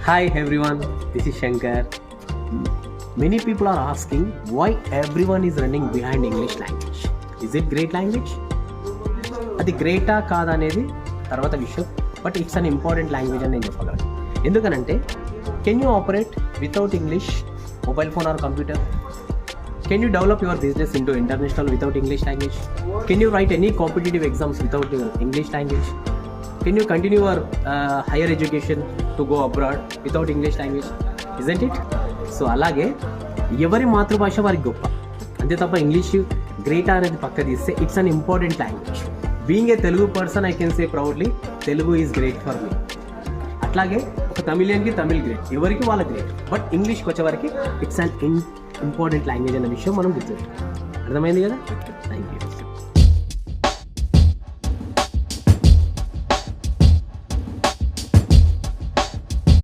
Hi everyone, this is Shankar. Many people are asking why everyone is running behind English language. Is it great language? అది గ్రేటా కాదా అనేది తర్వాత విషయం, but it's an important language అని నేను చెప్పగలను. ఎందుకనంటే can you operate without English mobile phone or computer? Can you develop your business into international without English language? Can you right any competitive exams without English language? Can you continue your higher education to go abroad without English language? Isn't it? So అలాగే ఎవరి మాతృభాష వారికి గొప్ప, అంతే తప్ప English గ్రేటా అనేది పక్క తీస్తే it's an important language. Being a Telugu person I can say proudly Telugu is great for me. అట్లాగే ఒక తమిళియన్కి తమిళ్ గ్రేట్, ఎవరికి వాళ్ళ గ్రేట్, బట్ ఇంగ్లీష్కి వచ్చేవరకు ఇట్స్ అన్ ఇంపార్టెంట్ లాంగ్వేజ్ అనే విషయం మనం గుర్తుంది. అర్థమైంది కదా? Thank you.